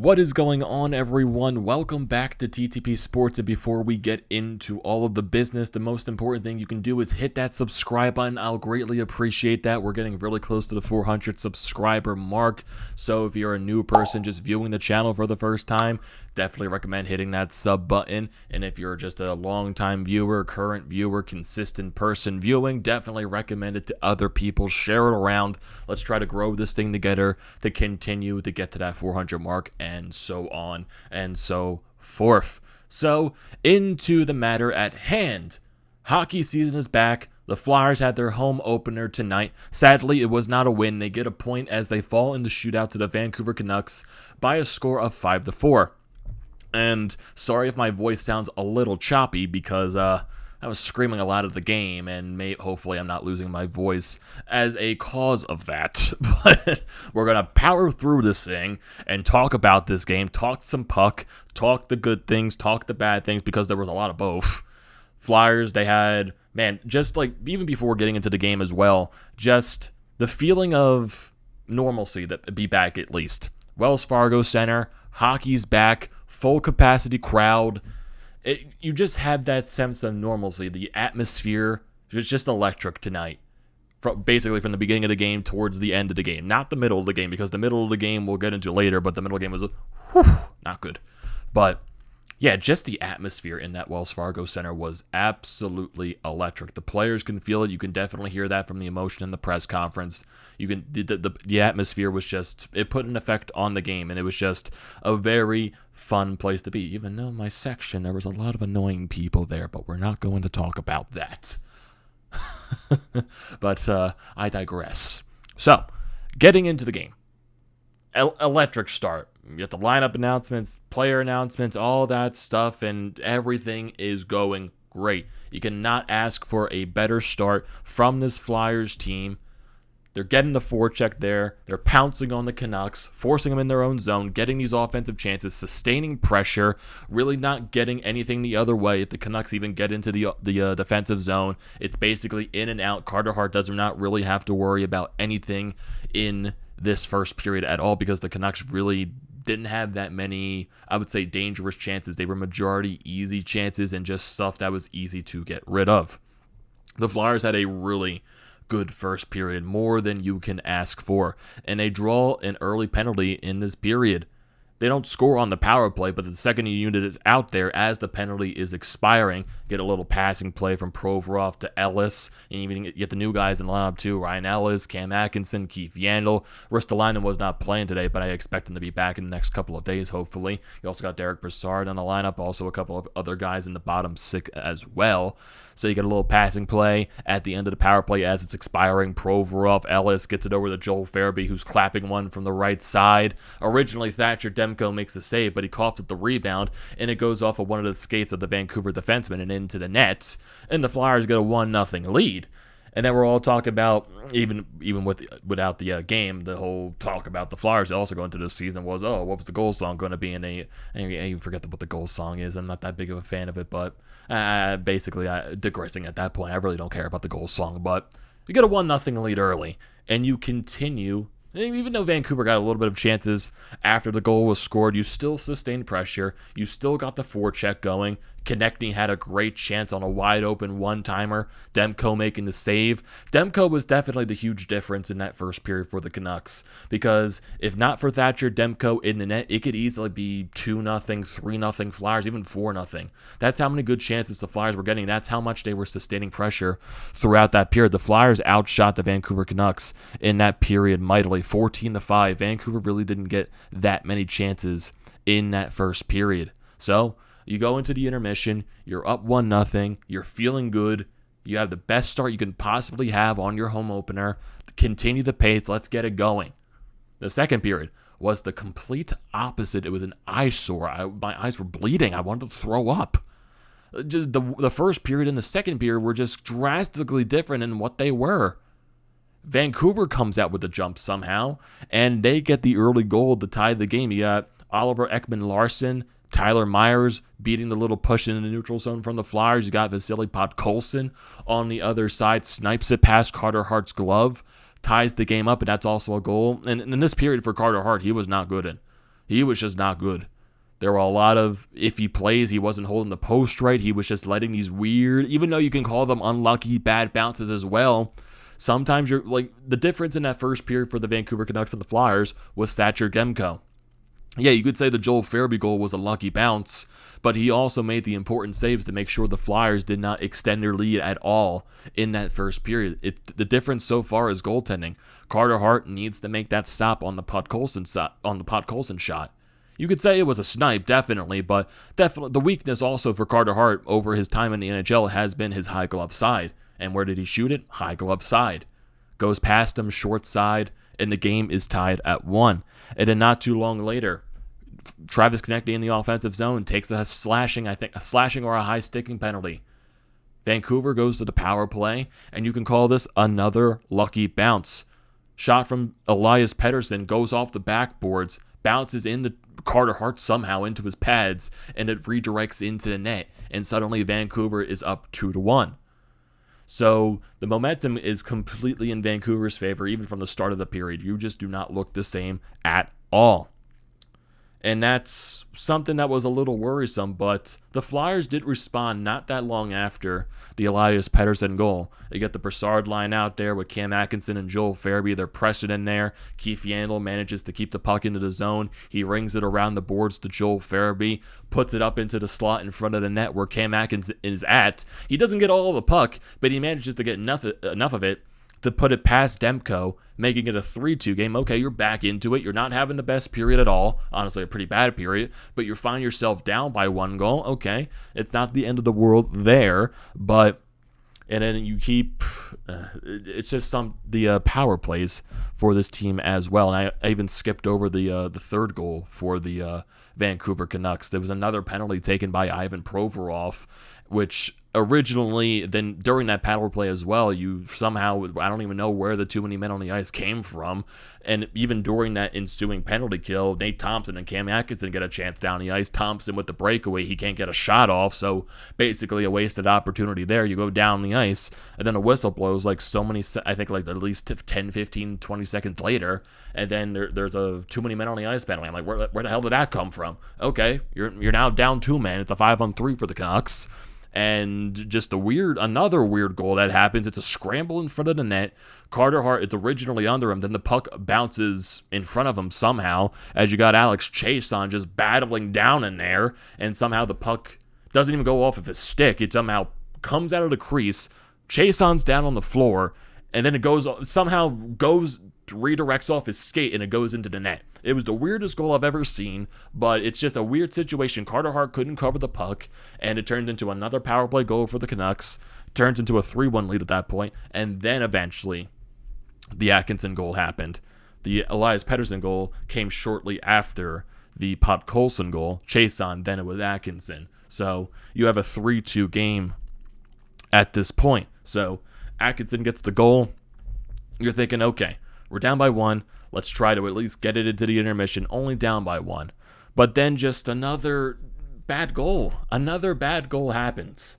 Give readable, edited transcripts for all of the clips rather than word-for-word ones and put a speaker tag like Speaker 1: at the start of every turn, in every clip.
Speaker 1: What is going on, everyone? Welcome back to TTP Sports, and before we get into all of the business, the most important thing you can do is hit that subscribe button. I'll greatly appreciate that. We're getting really close to the 400 subscriber mark, so if you're a new person just viewing the channel for the first time, definitely recommend hitting that sub button, and if you're just a long-time viewer, current viewer, consistent person viewing, definitely recommend it to other people. Share it around. Let's try to grow this thing together to continue to get to that 400 mark, and so on and so forth. So, into the matter at hand. Hockey season is back. The Flyers had their home opener tonight. Sadly, it was not a win. They get a point as they fall in the shootout to the Vancouver Canucks by a score of 5-4. And sorry if my voice sounds a little choppy because I was screaming a lot of the game, and hopefully I'm not losing my voice as a cause of that. But we're going to power through this thing and talk about this game, talk some puck, talk the good things, talk the bad things, because there was a lot of both. Flyers, they had, just like even before getting into the game as well, just the feeling of normalcy that be back at least. Wells Fargo Center, hockey's back, full capacity crowd. You just have that sense of normalcy. The atmosphere was just electric tonight. Basically from the beginning of the game towards the end of the game. Not the middle of the game, because the middle of the game we'll get into later, but the middle of the game was not good. But yeah, just the atmosphere in that Wells Fargo Center was absolutely electric. The players can feel it. You can definitely hear that from the emotion in the press conference. You can the atmosphere was just, it put an effect on the game, and it was just a very fun place to be. Even though my section, there was a lot of annoying people there, but we're not going to talk about that. But I digress. So, getting into the game. Electric start. You get the lineup announcements, player announcements, all that stuff, and everything is going great. You cannot ask for a better start from this Flyers team. They're getting the forecheck there. They're pouncing on the Canucks, forcing them in their own zone, getting these offensive chances, sustaining pressure, really not getting anything the other way. If the Canucks even get into the defensive zone, it's basically in and out. Carter Hart does not really have to worry about anything in this first period at all, because the Canucks really didn't have that many, I would say, dangerous chances. They were majority easy chances and just stuff that was easy to get rid of. The Flyers had a really good first period, more than you can ask for, and they draw an early penalty in this period. They don't score on the power play, but the second unit is out there as the penalty is expiring. Get a little passing play from Provorov to Ellis, and even get the new guys in the lineup too. Ryan Ellis, Cam Atkinson, Keith Yandel. Ristolainen was not playing today, but I expect him to be back in the next couple of days, hopefully. You also got Derek Brassard on the lineup, also a couple of other guys in the bottom six as well. So you get a little passing play at the end of the power play as it's expiring. Provorov, Ellis gets it over to Joel Farabee, who's clapping one from the right side. Originally, Thatcher Demko makes a save, but he coughs at the rebound, and it goes off of one of the skates of the Vancouver defenseman and into the net, and the Flyers get a 1-0 lead. And then we're all talking about, even without the game, the whole talk about the Flyers also going into this season was, what was the goal song going to be? And I even forget what the goal song is. I'm not that big of a fan of it, but basically, digressing at that point, I really don't care about the goal song. But you get a 1-0 lead early, and you continue. Even though Vancouver got a little bit of chances after the goal was scored, you still sustained pressure. You still got the forecheck going. Konechny had a great chance on a wide-open one-timer. Demko making the save. Demko was definitely the huge difference in that first period for the Canucks, because if not for Thatcher Demko in the net, it could easily be 2-0, 3-0 Flyers, even 4-0. That's how many good chances the Flyers were getting. That's how much they were sustaining pressure throughout that period. The Flyers outshot the Vancouver Canucks in that period mightily, 14-5. Vancouver really didn't get that many chances in that first period. So you go into the intermission, you're up 1-0, you're feeling good, you have the best start you can possibly have on your home opener. Continue the pace, let's get it going. The second period was the complete opposite. It was an eyesore. My eyes were bleeding. I wanted to throw up. Just the first period and the second period were just drastically different in what they were. Vancouver comes out with the jump somehow, and they get the early goal to tie the game. You got Oliver Ekman-Larsson, Tyler Myers beating the little push in the neutral zone from the Flyers. You got Vasily Podkolzin on the other side, snipes it past Carter Hart's glove, ties the game up, and that's also a goal. And in this period for Carter Hart, he was not good in. He was just not good. There were a lot of iffy plays. He wasn't holding the post right. He was just letting these weird, even though you can call them unlucky, bad bounces as well. Sometimes you're like, the difference in that first period for the Vancouver Canucks and the Flyers was Thatcher Demko. Yeah, you could say the Joel Farabee goal was a lucky bounce, but he also made the important saves to make sure the Flyers did not extend their lead at all in that first period. The difference so far is goaltending. Carter Hart needs to make that stop on the Podkolzin shot. You could say it was a snipe, definitely, but definitely the weakness also for Carter Hart over his time in the NHL has been his high glove side. And where did he shoot it? High glove side. Goes past him, short side, and the game is tied at 1. And then not too long later, Travis Konecny in the offensive zone takes a slashing or a high sticking penalty. Vancouver goes to the power play, and you can call this another lucky bounce. Shot from Elias Pettersson goes off the backboards, bounces into Carter Hart somehow into his pads, and it redirects into the net. And suddenly Vancouver is up 2-1. So the momentum is completely in Vancouver's favor, even from the start of the period. You just do not look the same at all. And that's something that was a little worrisome, but the Flyers did respond not that long after the Elias Pettersson goal. They get the Brassard line out there with Cam Atkinson and Joel Farabee. They're pressing in there. Keith Yandle manages to keep the puck into the zone. He rings it around the boards to Joel Farabee, puts it up into the slot in front of the net where Cam Atkinson is at. He doesn't get all of the puck, but he manages to get enough of it to put it past Demko, making it a 3-2 game. Okay, you're back into it. You're not having the best period at all. Honestly, a pretty bad period. But you find yourself down by 1 goal. Okay, it's not the end of the world there. But, and then you keep, it's just the power plays for this team as well. And I even skipped over the third goal for the Vancouver Canucks. There was another penalty taken by Ivan Provorov, which originally, then during that power play as well, you somehow, I don't even know where the too many men on the ice came from, and even during that ensuing penalty kill, Nate Thompson and Cam Atkinson get a chance down the ice. Thompson with the breakaway, he can't get a shot off, so basically a wasted opportunity there. You go down the ice, and then a whistle blows like so many, I think like at least 10, 15, 20 seconds later, and then there's a too many men on the ice penalty. I'm like, where the hell did that come from? Okay, you're now down 2 men. It's a 5-on-3 for the Canucks. And just another weird goal that happens. It's a scramble in front of the net. Carter Hart, it's originally under him. Then the puck bounces in front of him somehow, as you got Alex Chason just battling down in there. And somehow the puck doesn't even go off of his stick. It somehow comes out of the crease. Chason's down on the floor. And then it redirects off his skate and it goes into the net. It was the weirdest goal I've ever seen, but it's just a weird situation. Carter Hart couldn't cover the puck, and it turned into another power play goal for the Canucks. Turns into a 3-1 lead at that point, and then eventually the Atkinson goal happened. The Elias Pettersson goal came shortly after the Podkolzin goal. Chason, then it was Atkinson. So you have a 3-2 game at this point. So Atkinson gets the goal. You're thinking, okay, we're down by 1. Let's try to at least get it into the intermission, only down by 1. But then just another bad goal. Another bad goal happens.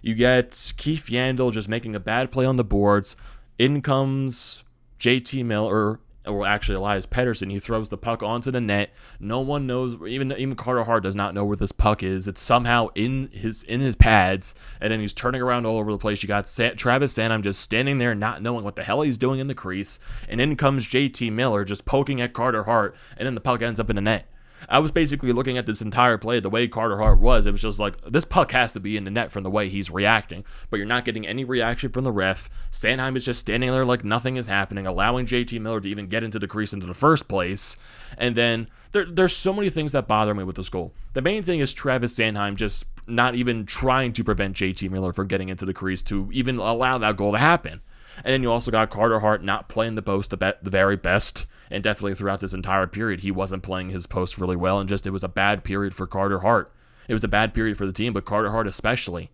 Speaker 1: You get Keith Yandle just making a bad play on the boards. In comes JT Miller, or actually Elias Pettersson. He throws the puck onto the net. No one knows, even Carter Hart does not know where this puck is. It's somehow in his pads, and then he's turning around all over the place. You got Travis Sanheim just standing there not knowing what the hell he's doing in the crease, and in comes JT Miller just poking at Carter Hart, and then the puck ends up in the net. I was basically looking at this entire play, the way Carter Hart was. It was just like, this puck has to be in the net from the way he's reacting. But you're not getting any reaction from the ref. Sanheim is just standing there like nothing is happening, allowing JT Miller to even get into the crease into the first place. And then there's so many things that bother me with this goal. The main thing is Travis Sanheim just not even trying to prevent JT Miller from getting into the crease to even allow that goal to happen. And then you also got Carter Hart not playing the post the very best, and definitely throughout this entire period, he wasn't playing his post really well, and it was a bad period for Carter Hart. It was a bad period for the team, but Carter Hart especially.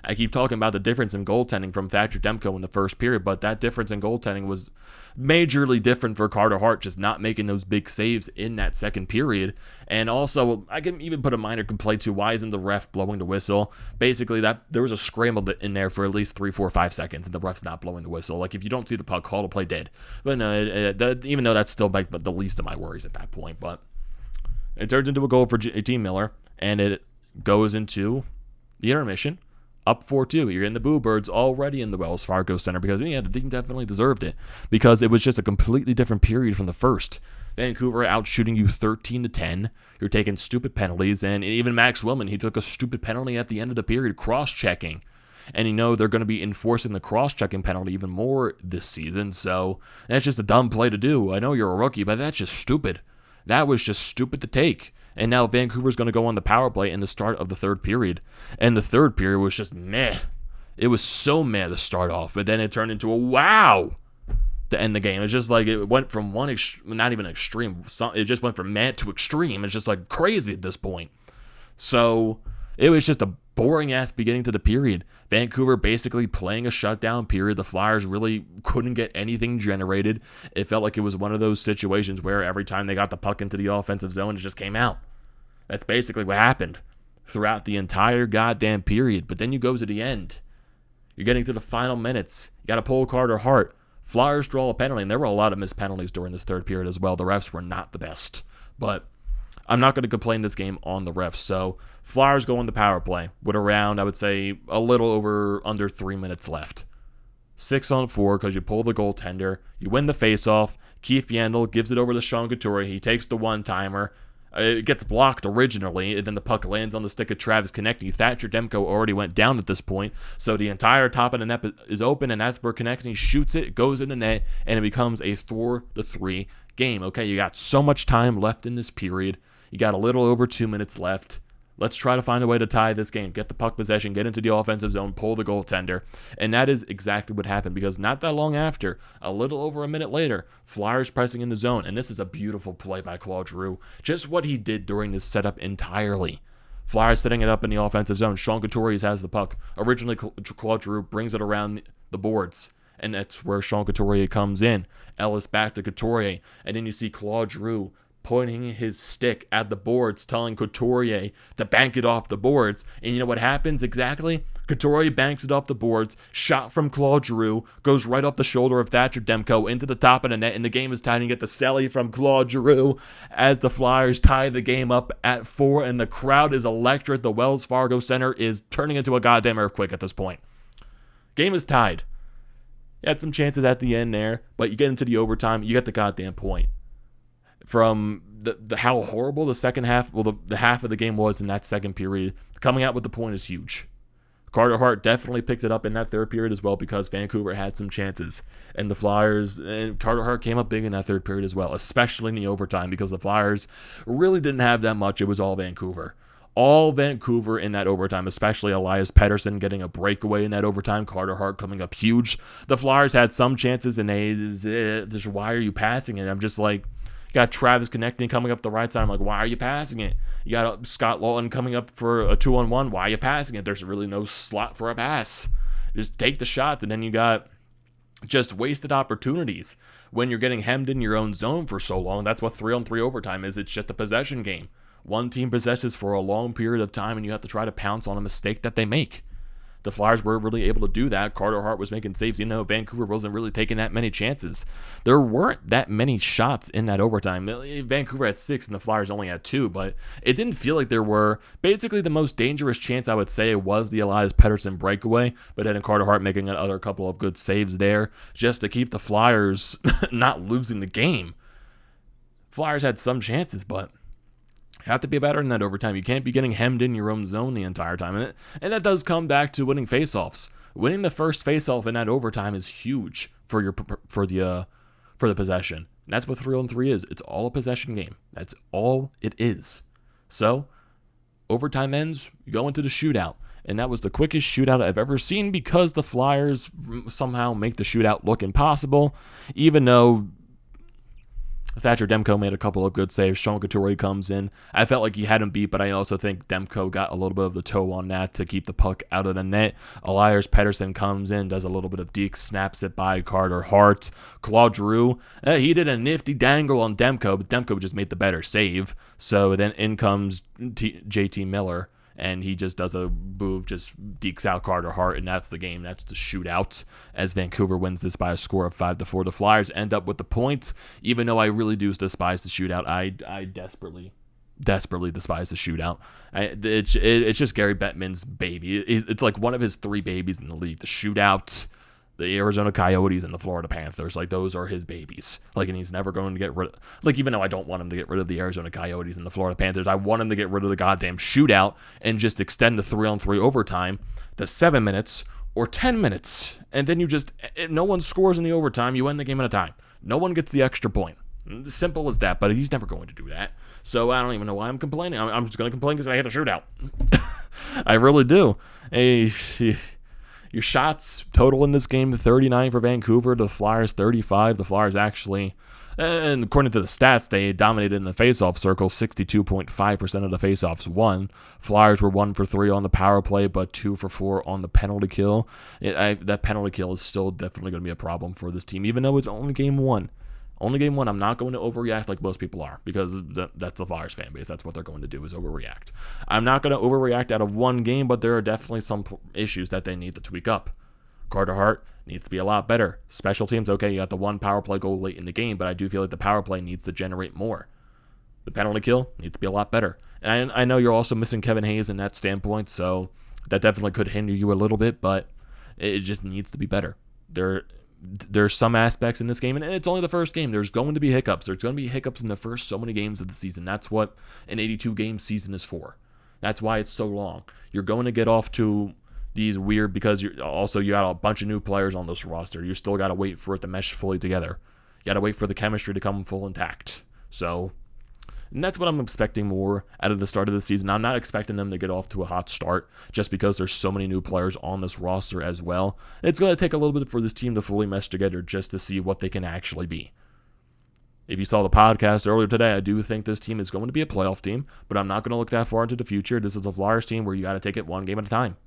Speaker 1: I keep talking about the difference in goaltending from Thatcher Demko in the first period, but that difference in goaltending was majorly different for Carter Hart, just not making those big saves in that second period. And also, I can even put a minor complaint to why isn't the ref blowing the whistle? Basically, there was a scramble in there for at least 3, 4, 5 seconds, and the ref's not blowing the whistle. Like, if you don't see the puck, call to play dead. But no, even though that's still like the least of my worries at that point. But It turns into a goal for JT Miller, and it goes into the intermission, up 4-2. You're getting the Boo Birds already in the Wells Fargo Center because, yeah, the team definitely deserved it because it was just a completely different period from the first. Vancouver out shooting you 13-10. You're taking stupid penalties, and even Max Willman, he took a stupid penalty at the end of the period, cross-checking. And they're going to be enforcing the cross-checking penalty even more this season, so that's just a dumb play to do. I know you're a rookie, but that's just stupid. That was just stupid to take. And now Vancouver's going to go on the power play in the start of the third period. And the third period was just meh. It was so meh to start off, but then it turned into a wow to end the game. It's just like it went from one, not even extreme, it just went from meh to extreme. It's just like crazy at this point. So it was just a boring-ass beginning to the period. Vancouver basically playing a shutdown period. The Flyers really couldn't get anything generated. It felt like it was one of those situations where every time they got the puck into the offensive zone, it just came out. That's basically what happened throughout the entire goddamn period. But then you go to the end. You're getting to the final minutes. You got to pull Carter Hart. Flyers draw a penalty, and there were a lot of missed penalties during this third period as well. The refs were not the best. But I'm not going to complain this game on the refs. So Flyers go on the power play with around, I would say, a little under 3 minutes left. 6-on-4 because you pull the goaltender. You win the faceoff. Keith Yandel gives it over to Sean Couturier. He takes the one-timer. It gets blocked originally, and then the puck lands on the stick of Travis Konechny. Thatcher Demko already went down at this point, so the entire top of the net is open, and that's where Konechny shoots it, goes in the net, and it becomes a 4-3 game. Okay, you got so much time left in this period. You got a little over 2 minutes left. Let's try to find a way to tie this game. Get the puck possession, get into the offensive zone, pull the goaltender. And that is exactly what happened because not that long after, a little over a minute later, Flyers pressing in the zone. And this is a beautiful play by Claude Giroux. Just what he did during this setup entirely. Flyers setting it up in the offensive zone. Sean Couturier has the puck. Originally, Claude Giroux brings it around the boards. And that's where Sean Couturier comes in. Ellis back to Couturier. And then you see Claude Giroux pointing his stick at the boards, telling Couturier to bank it off the boards. And you know what happens exactly? Couturier banks it off the boards. Shot from Claude Giroux goes right off the shoulder of Thatcher Demko into the top of the net, and the game is tied. And you get the celly from Claude Giroux as the Flyers tie the game up at 4, and the crowd is electric. The Wells Fargo Center is turning into a goddamn earthquake at this point. Game is tied. You had some chances at the end there, but you get into the overtime, you get the goddamn point. From the how horrible the second half, the half of the game was in that second period, coming out with the point is huge. Carter Hart definitely picked it up in that third period as well because Vancouver had some chances. And the Flyers, and Carter Hart came up big in that third period as well, especially in the overtime because the Flyers really didn't have that much. It was all Vancouver. All Vancouver in that overtime, especially Elias Pettersson getting a breakaway in that overtime. Carter Hart coming up huge. The Flyers had some chances, and they just, why are you passing it? I'm just like, you got Travis Konechny coming up the right side. I'm like, why are you passing it? You got Scott Lawton coming up for a 2-on-1. Why are you passing it? There's really no slot for a pass. Just take the shots, and then you got just wasted opportunities when you're getting hemmed in your own zone for so long. That's what 3-on-3 overtime is. It's just a possession game. One team possesses for a long period of time, and you have to try to pounce on a mistake that they make. The Flyers were really able to do that. Carter Hart was making saves. Vancouver wasn't really taking that many chances. There weren't that many shots in that overtime. Vancouver had 6 and the Flyers only had 2, but it didn't feel like there were. Basically, the most dangerous chance, I would say, was the Elias Pettersson breakaway, but then Carter Hart making another couple of good saves there just to keep the Flyers not losing the game. Flyers had some chances, but have to be better in that overtime. You can't be getting hemmed in your own zone the entire time. And that does come back to winning faceoffs. Winning the first faceoff in that overtime is huge for the possession. And that's what 3-on-3 is. It's all a possession game. That's all it is. So, overtime ends, you go into the shootout. And that was the quickest shootout I've ever seen because the Flyers somehow make the shootout look impossible, even though Thatcher Demko made a couple of good saves. Sean Couturier comes in. I felt like he had him beat, but I also think Demko got a little bit of the toe on that to keep the puck out of the net. Elias Pettersson comes in, does a little bit of deke, snaps it by Carter Hart. Claude Giroux, he did a nifty dangle on Demko, but Demko just made the better save. So then in comes JT Miller, and he just does a move, just dekes out Carter Hart, and that's the game. That's the shootout as Vancouver wins this by a score of 5-4. The Flyers end up with the point, even though I really do despise the shootout. I desperately desperately despise the shootout. It's just Gary Bettman's baby. It's like one of his 3 babies in the league. The shootout, the Arizona Coyotes, and the Florida Panthers. Like, those are his babies. Like, and he's never going to get rid of... Like, even though I don't want him to get rid of the Arizona Coyotes and the Florida Panthers, I want him to get rid of the goddamn shootout and just extend the 3-on-3 overtime to 7 minutes or 10 minutes. And then you just... No one scores in the overtime. You end the game at a time. No one gets the extra point. Simple as that, but he's never going to do that. So I don't even know why I'm complaining. I'm just going to complain because I had a shootout. I really do. Your shots total in this game, 39 for Vancouver, the Flyers 35. The Flyers actually, and according to the stats, they dominated in the faceoff circle, 62.5% of the faceoffs won. Flyers were 1 for 3 on the power play, but 2 for 4 on the penalty kill. That penalty kill is still definitely going to be a problem for this team, even though it's only game 1. Only game 1, I'm not going to overreact like most people are, because that's the Flyers fan base. That's what they're going to do, is overreact. I'm not going to overreact out of one game, but there are definitely some issues that they need to tweak up. Carter Hart needs to be a lot better. Special teams, okay, you got the 1 power play goal late in the game, but I do feel like the power play needs to generate more. The penalty kill needs to be a lot better. And I know you're also missing Kevin Hayes in that standpoint, so that definitely could hinder you a little bit, but it just needs to be better. There's some aspects in this game, and it's only the first game. There's going to be hiccups. There's going to be hiccups in the first so many games of the season. That's what an 82-game season is for. That's why it's so long. You're going to get off to these weird, because you got a bunch of new players on this roster. You still got to wait for it to mesh fully together. You got to wait for the chemistry to come full intact. So, and that's what I'm expecting more out of the start of the season. I'm not expecting them to get off to a hot start just because there's so many new players on this roster as well. It's going to take a little bit for this team to fully mesh together just to see what they can actually be. If you saw the podcast earlier today, I do think this team is going to be a playoff team, but I'm not going to look that far into the future. This is a Flyers team where you got to take it one game at a time.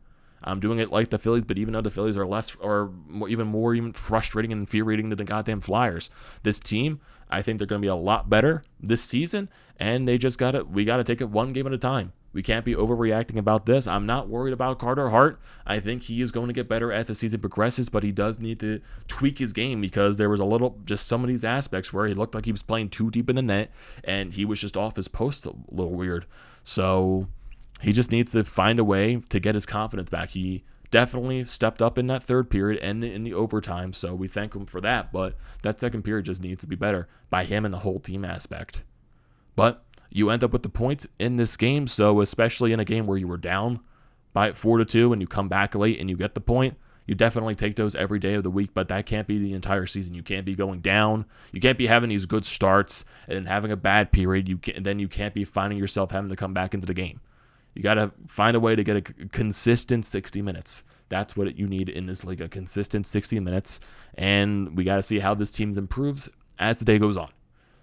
Speaker 1: I'm doing it like the Phillies, but even though the Phillies are less, or even more frustrating and infuriating than the goddamn Flyers, this team, I think they're going to be a lot better this season, and we got to take it one game at a time. We can't be overreacting about this. I'm not worried about Carter Hart. I think he is going to get better as the season progresses, but he does need to tweak his game, because there was just some of these aspects where he looked like he was playing too deep in the net, and he was just off his post a little weird. So he just needs to find a way to get his confidence back. He definitely stepped up in that third period and in the overtime, so we thank him for that, but that second period just needs to be better by him and the whole team aspect. But you end up with the points in this game, so especially in a game where you were down by 4-2 and you come back late and you get the point, you definitely take those every day of the week, but that can't be the entire season. You can't be going down. You can't be having these good starts and having a bad period. You can't be finding yourself having to come back into the game. You got to find a way to get a consistent 60 minutes. That's what you need in this league, a consistent 60 minutes. And we got to see how this team improves as the day goes on.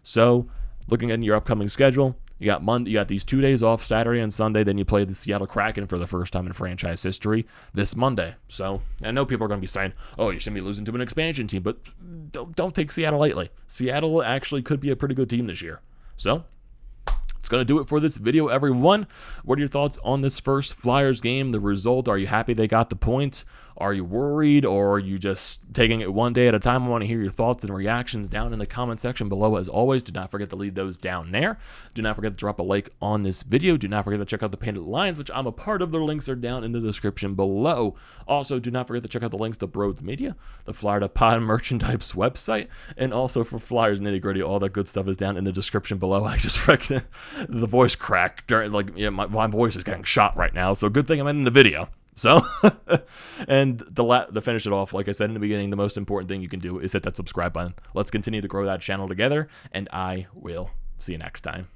Speaker 1: So, looking at your upcoming schedule, you got these 2 days off, Saturday and Sunday. Then you play the Seattle Kraken for the first time in franchise history this Monday. So, I know people are going to be saying, oh, you shouldn't be losing to an expansion team, but don't take Seattle lightly. Seattle actually could be a pretty good team this year. So, it's going to do it for this video, everyone. What are your thoughts on this first Flyers game, the result? Are you happy they got the point? Are you worried, or are you just taking it one day at a time? I want to hear your thoughts and reactions down in the comment section below. As always, do not forget to leave those down there. Do not forget to drop a like on this video. Do not forget to check out the Painted Lines, which I'm a part of. Their links are down in the description below. Also, do not forget to check out the links to BrodesMedia, the Flyer to Pod merchandise website, and also for Flyers Nitty Gritty. All that good stuff is down in the description below. I just reckon the voice crack during, my voice is getting shot right now, so good thing I'm in the video. So, and to finish it off, like I said in the beginning, the most important thing you can do is hit that subscribe button. Let's continue to grow that channel together, and I will see you next time.